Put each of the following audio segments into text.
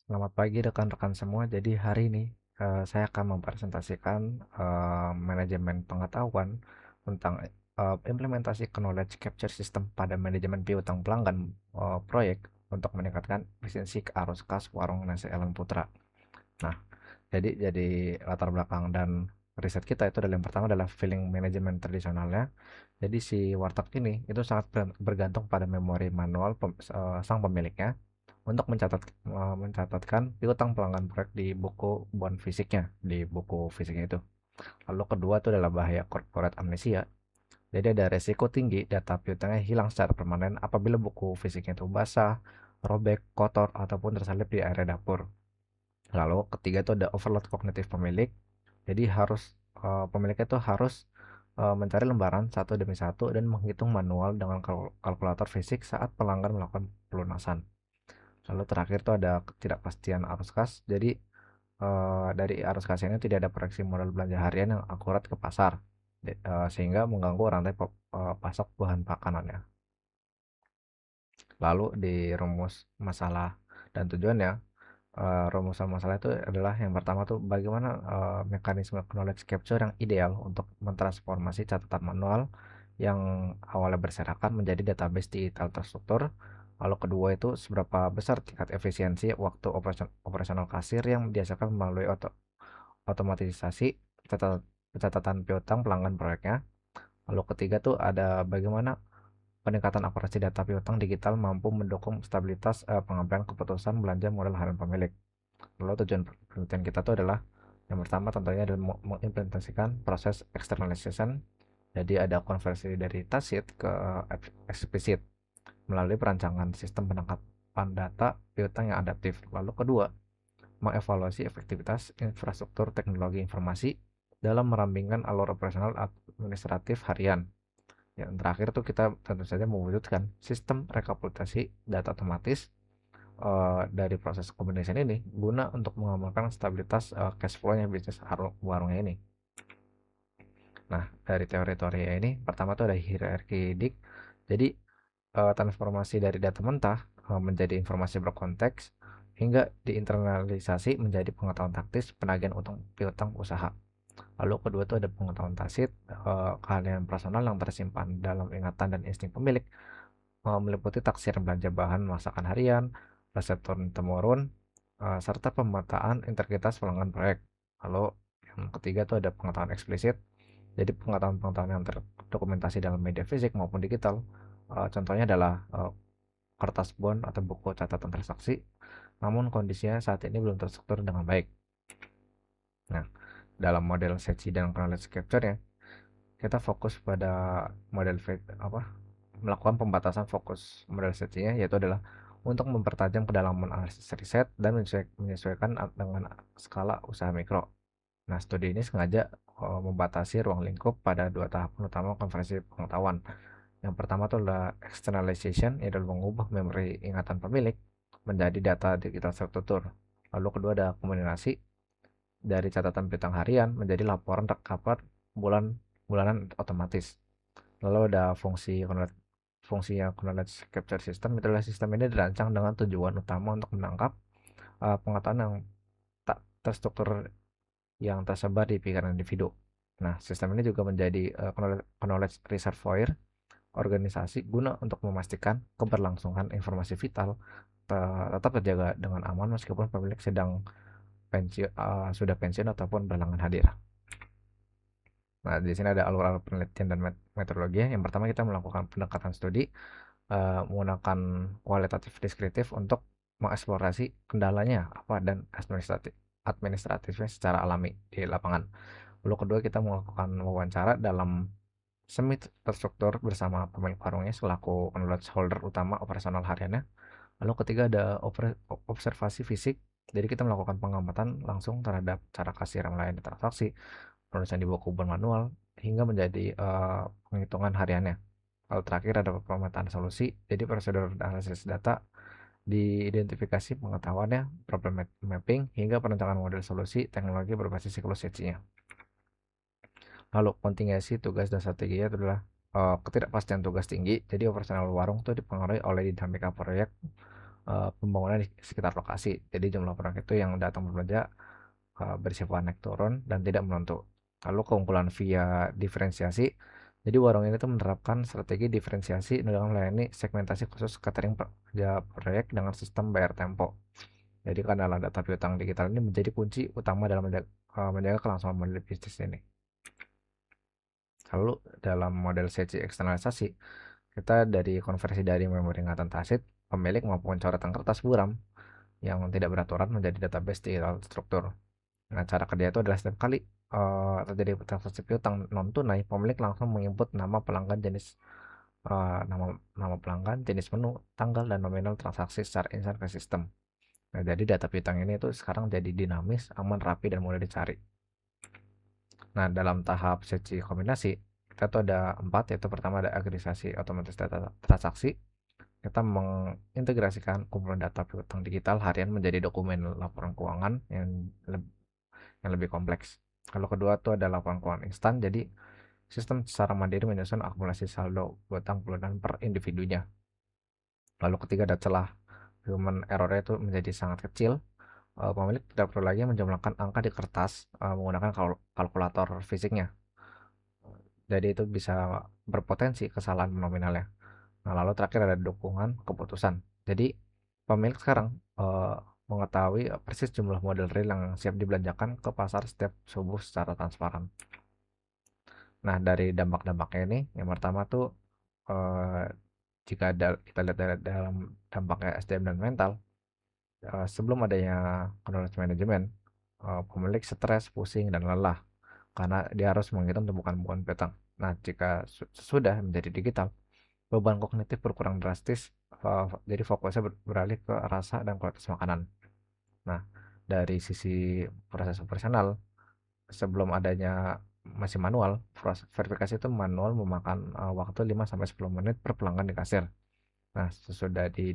Selamat pagi rekan-rekan semua. Jadi hari ini saya akan mempresentasikan manajemen pengetahuan tentang implementasi knowledge capture system pada manajemen piutang pelanggan proyek untuk meningkatkan efisiensi arus kas warung nasi Ellen Putra. Nah, jadi latar belakang dan riset kita itu adalah yang pertama adalah filling manajemen tradisionalnya. Jadi si warteg ini itu sangat bergantung pada memori manual sang pemiliknya untuk mencatatkan piutang pelanggan proyek di buku bond fisiknya, di buku fisiknya itu. Lalu kedua itu adalah bahaya corporate amnesia. Jadi ada resiko tinggi data piutangnya hilang secara permanen apabila buku fisiknya itu basah, robek, kotor, ataupun tersalip di area dapur. Lalu ketiga itu ada overload kognitif pemilik. Jadi pemiliknya itu harus mencari lembaran satu demi satu dan menghitung manual dengan kalkulator fisik saat pelanggan melakukan pelunasan. Lalu terakhir itu ada ketidakpastian arus kas. Jadi dari arus kas ini tidak ada proyeksi modal belanja harian yang akurat ke pasar, sehingga mengganggu rantai pasok bahan makanannya. Lalu di rumus masalah dan tujuannya, rumusan masalah itu adalah yang pertama tuh bagaimana mekanisme knowledge capture yang ideal untuk mentransformasi catatan manual yang awalnya berserakan menjadi database digital terstruktur. Lalu kedua itu seberapa besar tingkat efisiensi waktu operasional kasir yang biasakan melalui otomatisasi pencatatan piutang pelanggan proyeknya. Lalu ketiga tuh ada bagaimana peningkatan akurasi data piutang digital mampu mendukung stabilitas pengambilan keputusan belanja modal harian pemilik. Lalu tujuan penelitian kita itu adalah yang pertama tentunya adalah mengimplementasikan proses externalization. Jadi ada konversi dari tacit ke eksplisit melalui perancangan sistem penangkapan data piutang yang adaptif. Lalu kedua, mengevaluasi efektivitas infrastruktur teknologi informasi dalam merampingkan alur operasional administratif harian. Yang terakhir tuh kita tentu saja mewujudkan sistem rekapitulasi data otomatis dari proses combination ini guna untuk mengamalkan stabilitas cash flow-nya bisnis warungnya ini. Nah, dari teori-teori ini pertama tuh ada hierarki dik. Jadi transformasi dari data mentah menjadi informasi berkonteks hingga diinternalisasi menjadi pengetahuan taktis penagihan utang piutang usaha. Lalu kedua itu ada pengetahuan tacit, keahlian personal yang tersimpan dalam ingatan dan insting pemilik, meliputi taksir belanja bahan masakan harian, resep turun-temurun, serta pemetaan integritas pelanggan proyek. Lalu yang ketiga itu ada pengetahuan eksplisit, jadi pengetahuan-pengetahuan yang terdokumentasi dalam media fisik maupun digital. Contohnya adalah kertas bond atau buku catatan transaksi, namun kondisinya saat ini belum terstruktur dengan baik. Nah, dalam model Sechi dan knowledge capture ya, kita fokus pada model apa melakukan pembatasan fokus model Sechi-nya, yaitu adalah untuk mempertajam kedalaman analisis riset dan menyesuaikan dengan skala usaha mikro. Nah, studi ini sengaja membatasi ruang lingkup pada dua tahapan utama konversi pengetahuan. Yang pertama itu adalah externalization, yaitu mengubah memori ingatan pemilik menjadi data digital struktur. Lalu kedua ada kombinasi dari catatan piutang harian menjadi laporan rekapan bulanan otomatis. Lalu ada fungsinya knowledge capture system. Itulah sistem ini dirancang dengan tujuan utama untuk menangkap pengetahuan yang tak terstruktur yang tersebar di pikiran individu. Nah, sistem ini juga menjadi knowledge reservoir organisasi guna untuk memastikan keberlangsungan informasi vital tetap terjaga dengan aman meskipun pemilik sudah pensiun ataupun berhalangan hadir. Nah, di sini ada alur-alur penelitian dan metodologi. Yang pertama kita melakukan pendekatan studi menggunakan kualitatif deskriptif untuk mengeksplorasi kendalanya apa dan administratifnya secara alami di lapangan. Lalu kedua kita melakukan wawancara dalam semi terstruktur bersama pemilik warungnya selaku knowledge holder utama operasional hariannya. Lalu ketiga ada observasi fisik. Jadi kita melakukan pengamatan langsung terhadap cara kasir melayani transaksi, penulisan di buku bermanual, hingga menjadi penghitungan hariannya. Lalu terakhir ada pemetaan solusi. Jadi prosedur analisis data diidentifikasi pengetahuannya, problem mapping, hingga perencanaan model solusi teknologi berbasis siklus nya. Lalu kontingensi tugas dan strateginya adalah ketidakpastian tugas tinggi. Jadi operasional warung itu dipengaruhi oleh dinamika proyek, pembangunan di sekitar lokasi. Jadi jumlah orang itu yang datang berbelanja bersifat naik turun dan tidak menentu. Lalu keunggulan via diferensiasi. Jadi warung ini tuh menerapkan strategi diferensiasi dengan melayani segmentasi khusus catering proyek dengan sistem bayar tempo. Jadi kenalan data piutang digital ini menjadi kunci utama dalam menjaga kelangsungan model bisnis ini. Lalu dalam model CC eksternalisasi, kita dari konversi dari memori ingatan tasit, pemilik maupun coretan kertas buram yang tidak beraturan menjadi database digital struktur. Nah, cara kerja itu adalah setiap kali terjadi transaksi piutang non tunai, pemilik langsung menginput nama pelanggan, jenis nama nama pelanggan, jenis menu, tanggal, dan nominal transaksi secara instan ke sistem. Nah, jadi data piutang ini itu sekarang jadi dinamis, aman, rapi, dan mudah dicari. Nah, dalam tahap sesi kombinasi, kita tuh ada 4, yaitu pertama ada agregasasi otomatis data transaksi. Kita mengintegrasikan kumpulan data piutang digital harian menjadi dokumen laporan keuangan yang lebih kompleks. Kalau kedua tuh ada laporan keuangan instan, jadi sistem secara mandiri menyusun akumulasi saldo utang bulanan per individunya. Lalu ketiga ada celah human error itu menjadi sangat kecil. Pemilik tidak perlu lagi menjumlahkan angka di kertas menggunakan kalkulator fisiknya. Jadi itu bisa berpotensi kesalahan nominalnya. Nah, lalu terakhir ada dukungan keputusan. Jadi pemilik sekarang eh, mengetahui persis jumlah model real yang siap dibelanjakan ke pasar setiap subuh secara transparan. Nah, dari dampak-dampaknya ini, yang pertama tuh eh, jika kita lihat dalam dampaknya SDM dan mental, sebelum adanya knowledge management, pemilik stres, pusing, dan lelah karena dia harus menghitung tumpukan-tumpukan piutang. Nah, jika sudah menjadi digital, beban kognitif berkurang drastis, jadi fokusnya beralih ke rasa dan kualitas makanan. Nah, dari sisi proses operasional, sebelum adanya masih manual, proses verifikasi itu manual memakan waktu 5 sampai 10 menit per pelanggan di kasir. Nah, sesudah di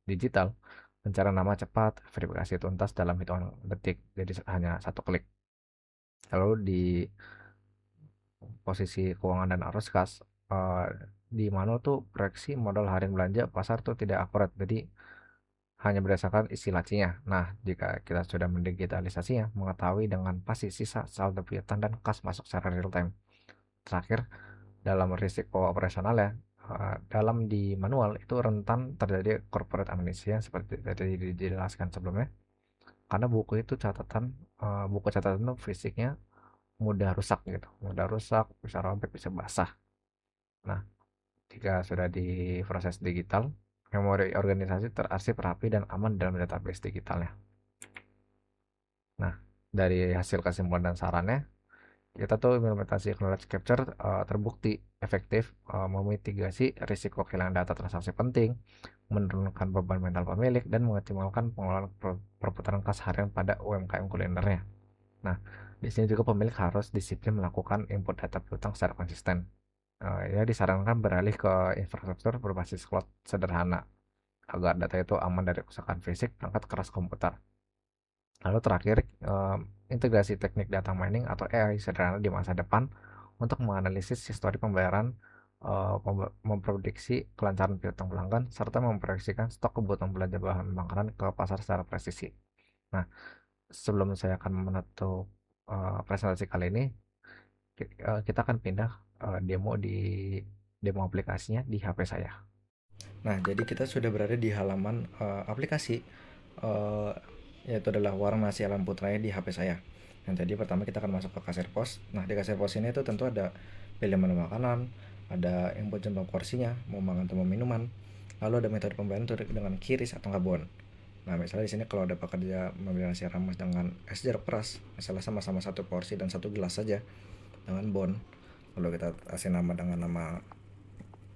digital, pencarian nama cepat, verifikasi tuntas dalam hitungan detik, jadi hanya satu klik. Lalu di posisi keuangan dan arus kas, eh, di manual tuh proyeksi modal harian belanja pasar tuh tidak akurat, jadi hanya berdasarkan isi lacinya. Nah, jika kita sudah mendigitalisasinya, mengetahui dengan pasti sisa saldo piutang dan kas masuk secara real time. Terakhir, dalam risiko operasional ya, dalam di manual itu rentan terjadi corporate amnesia seperti tadi dijelaskan sebelumnya. Karena buku catatan itu fisiknya mudah rusak gitu, mudah rusak, bisa robek, bisa basah. Nah, jika sudah diproses digital, memori organisasi terarsip rapi dan aman dalam database digitalnya. Nah, dari hasil kesimpulan dan sarannya, kita tuh implementasi knowledge capture terbukti efektif memitigasi risiko kehilangan data transaksi penting, menurunkan beban mental pemilik, dan mengoptimalkan pengelolaan perputaran kas harian pada UMKM kulinernya. Nah, di sini juga pemilik harus disiplin melakukan input data piutang secara konsisten. Ya disarankan beralih ke infrastruktur berbasis cloud sederhana agar data itu aman dari kerusakan fisik perangkat keras komputer. Lalu terakhir, integrasi teknik data mining atau AI sederhana di masa depan untuk menganalisis histori pembayaran, memprediksi kelancaran piutang pelanggan, serta memproyeksikan stok kebutuhan belanja bahan makanan ke pasar secara presisi. Nah, sebelum saya akan menutup presentasi kali ini, kita akan pindah demo aplikasinya di HP saya. Nah, jadi kita sudah berada di halaman aplikasi, eh, yaitu adalah warung nasi alam putranya di HP saya. Yang tadi pertama kita akan masuk ke kasir pos. Nah, di kasir pos ini itu tentu ada pilih menu makanan, ada input jumlah porsinya, mau makan atau mau minuman. Lalu ada metode pembayaran itu dengan kiris atau kabon. Nah, misalnya di sini kalau ada pekerja membeli nasi rames dengan es jeruk keras, misalnya sama-sama satu porsi dan satu gelas saja dengan bon. Lalu kita kasih nama dengan nama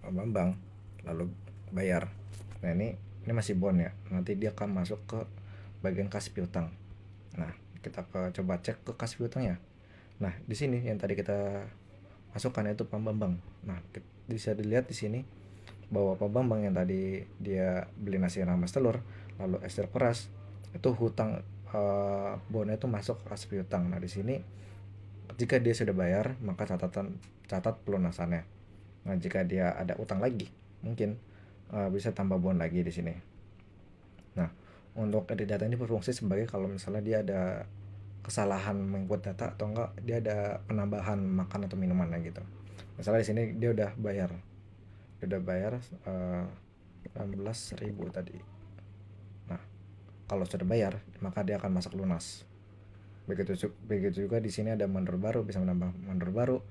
Bambang, lalu bayar. Nah, ini masih bon ya, nanti dia akan masuk ke bagian kas piutang. Nah, kita coba cek ke kas piutangnya. Nah, di sini yang tadi kita masukkan itu Pak Bambang. Nah, bisa dilihat di sini bahwa Pak Bambang yang tadi dia beli nasi rames telur lalu es jeruk keras, itu hutang bonnya itu masuk ke kas piutang. Nah, di sini jika dia sudah bayar, maka catat pelunasannya. Nah, jika dia ada utang lagi, mungkin bisa tambah bon lagi di sini. Untuk edit data ini berfungsi sebagai kalau misalnya dia ada kesalahan menginput data atau enggak dia ada penambahan makan atau minumannya gitu. Misalnya di sini dia udah bayar 16.000 tadi. Nah, kalau sudah bayar maka dia akan masuk lunas. Begitu juga di sini ada mandor baru, bisa menambah mandor baru.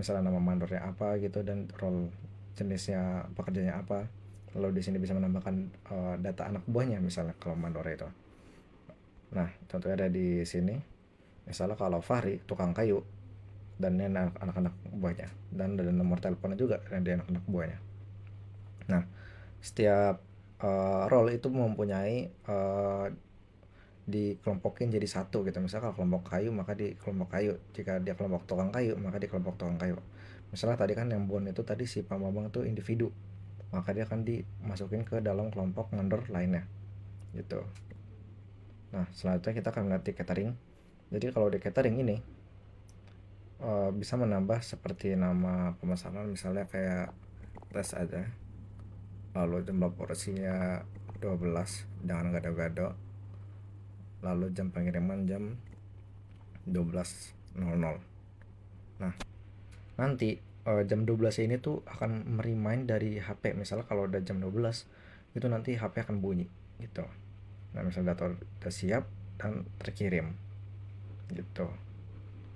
Misalnya nama mandornya apa gitu dan role jenisnya pekerjaannya apa. Lalu di sini bisa menambahkan data anak buahnya misalnya kalau mandor itu. Nah, contohnya ada di sini. Misalnya kalau Fahri tukang kayu dan ini anak-anak buahnya dan ada nomor teleponnya juga dari anak-anak buahnya. Nah, setiap role itu mempunyai dikelompokin jadi satu gitu. Misalnya kalau kelompok kayu maka di kelompok kayu, jika dia kelompok tukang kayu maka di kelompok tukang kayu. Misalnya tadi kan yang Bon itu tadi si Pak Bambang itu individu, maka dia akan dimasukin ke dalam kelompok mandor lainnya gitu. Nah, selanjutnya kita akan melihat di catering. Jadi kalau di catering ini bisa menambah seperti nama pemesanan misalnya kayak tes aja, lalu jumlah porsinya 12 jangan gado-gado, lalu jam pengiriman jam 12.00. Nah, nanti jam 12 ini tuh akan merimain dari HP. Misalnya kalau udah jam 12 itu nanti HP akan bunyi gitu. Nah, misalnya data udah siap dan terkirim gitu.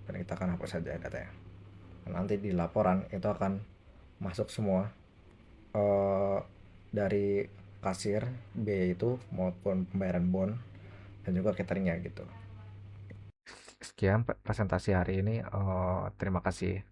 Dan kita akan hapus saja datanya. Nanti di laporan itu akan masuk semua eh, dari kasir biaya itu maupun pembayaran bon dan juga cateringnya gitu. Sekian presentasi hari ini. Terima kasih.